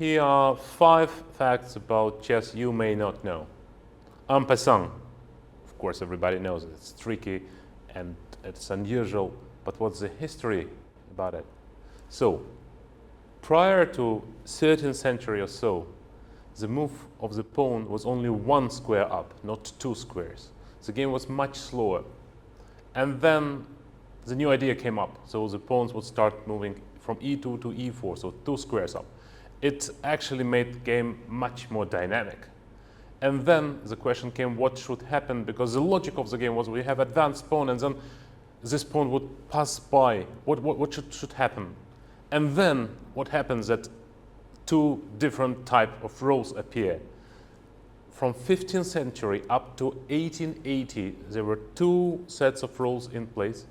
Here are 5 facts about chess you may not know. En passant. Of course, everybody knows it. It's tricky and it's unusual, but what's the history about it? So, prior to 13th century or so, the move of the pawn was only 1 square up, not 2 squares. The game was much slower. And then the new idea came up. So the pawns would start moving from e2 to e4, so 2 squares up. It actually made the game much more dynamic. And then the question came, what should happen? Because the logic of the game was we have advanced pawn, and then this pawn would pass by. What should happen? And then what happens that 2 different type of roles appear. From 15th century up to 1880, there were 2 sets of rules in place,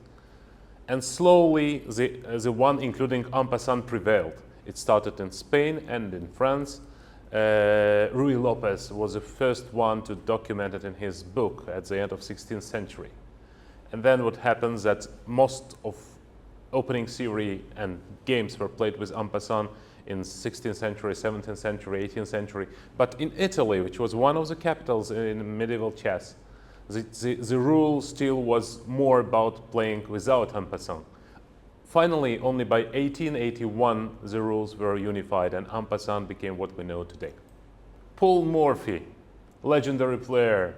and slowly the one including en passant prevailed. It started in Spain and in France. Ruy Lopez was the first one to document it in his book at the end of 16th century. And then what happens that most of opening theory and games were played with en passant in 16th century, 17th century, 18th century. But in Italy, which was one of the capitals in medieval chess, the rule still was more about playing without en passant. Finally, only by 1881, the rules were unified and en passant became what we know today. Paul Morphy, legendary player,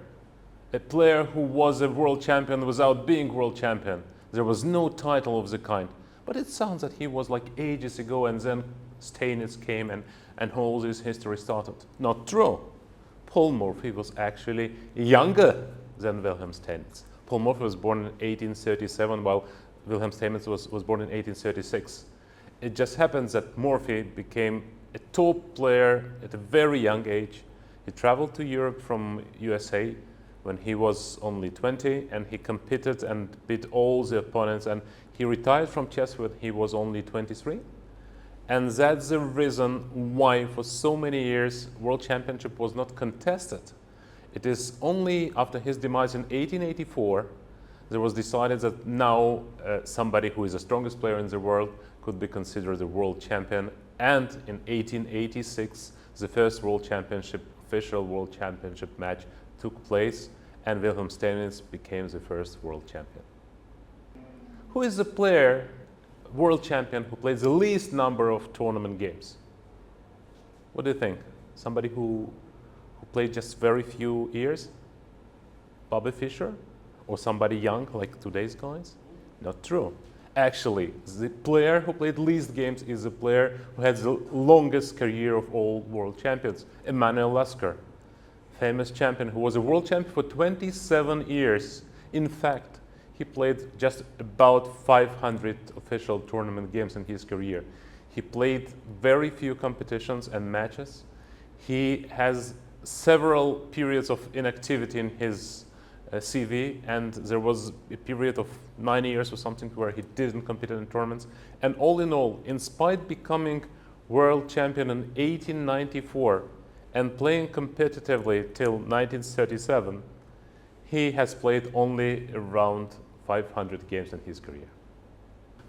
a player who was a world champion without being world champion. There was no title of the kind. But it sounds that he was like ages ago, and then Steinitz came and all this history started. Not true. Paul Morphy was actually younger than Wilhelm Steinitz. Paul Morphy was born in 1837, while Wilhelm Steinitz was born in 1836. It just happens that Morphy became a top player at a very young age. He traveled to Europe from USA when he was only 20, and he competed and beat all the opponents, and he retired from chess when he was only 23. And that's the reason why for so many years World Championship was not contested. It is only after his demise in 1884 there was decided that now somebody who is the strongest player in the world could be considered the world champion. And in 1886 the first world championship, official world championship match took place, and Wilhelm Steinitz became the first world champion. Who is the player, world champion, who played the least number of tournament games? What do you think? Somebody who played just very few years? Bobby Fischer? Or somebody young like today's guys? Not true. Actually, the player who played least games is the player who had the longest career of all world champions, Emanuel Lasker, famous champion who was a world champion for 27 years. In fact, he played just about 500 official tournament games in his career. He played very few competitions and matches. He has several periods of inactivity in his CV, and there was a period of 9 years or something where he didn't compete in tournaments. And all in all, in spite becoming world champion in 1894 and playing competitively till 1937, he has played only around 500 games in his career.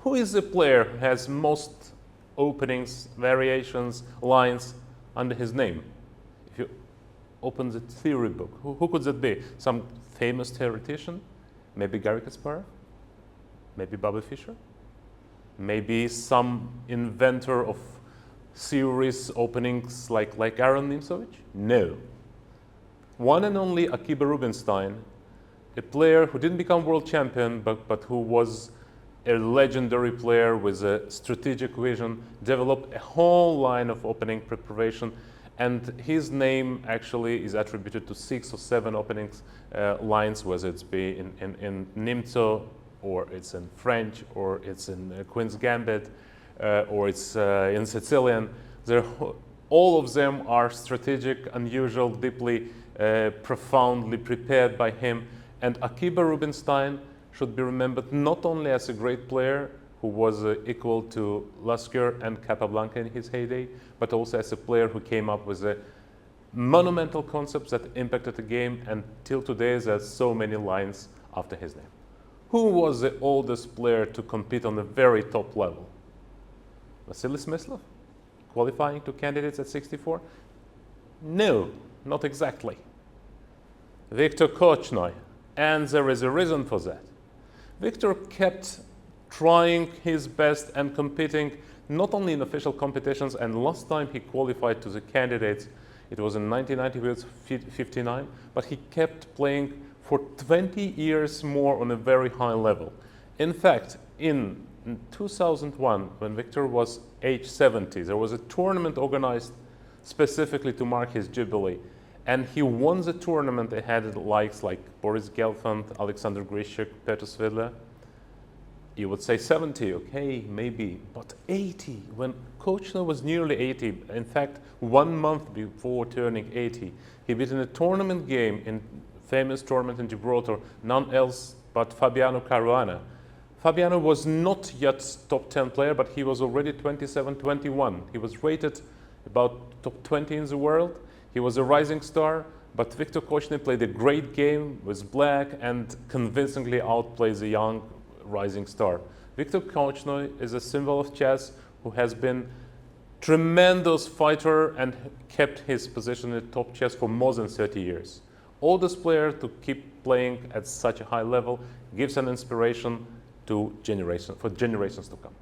Who is the player who has most openings, variations, lines under his name? If you open the theory book, who could that be? Some famous theoretician? Maybe Garry Kasparov? Maybe Bobby Fischer? Maybe some inventor of series openings like Aaron Nimzowitsch? No. One and only Akiba Rubenstein, a player who didn't become world champion, but who was a legendary player with a strategic vision, developed a whole line of opening preparation, and his name actually is attributed to 6 or 7 openings lines, whether it's be in Nimzo, or it's in French, or it's in Queen's Gambit, or it's in Sicilian. All of them are strategic, unusual, deeply, profoundly prepared by him. And Akiba Rubenstein should be remembered not only as a great player who was equal to Lasker and Capablanca in his heyday, but also as a player who came up with monumental concepts that impacted the game, and till today there's so many lines after his name. Who was the oldest player to compete on the very top level? Vasily Smyslov? qualifying to candidates at 64? No, not exactly. Viktor Korchnoi, and there is a reason for that. Viktor kept trying his best and competing not only in official competitions, and last time he qualified to the candidates, it was in 1990, he was 59, but he kept playing for 20 years more on a very high level. In fact, in 2001, when Viktor was age 70, there was a tournament organized specifically to mark his jubilee. And he won the tournament. It had the likes like Boris Gelfand, Alexander Grishuk, Petr Svidler. You would say 70, okay, maybe, but 80, when Korchnoi was nearly 80, in fact, 1 month before turning 80, he beat in a tournament game, in famous tournament in Gibraltar, none else but Fabiano Caruana. Fabiano was not yet top 10 player, but he was already 27, 21. He was rated about top 20 in the world. He was a rising star, but Viktor Korchnoi played a great game, was black, and convincingly outplayed the young rising star. Viktor Korchnoi is a symbol of chess who has been tremendous fighter and kept his position in top chess for more than 30 years. Oldest player to keep playing at such a high level gives an inspiration to generations to come.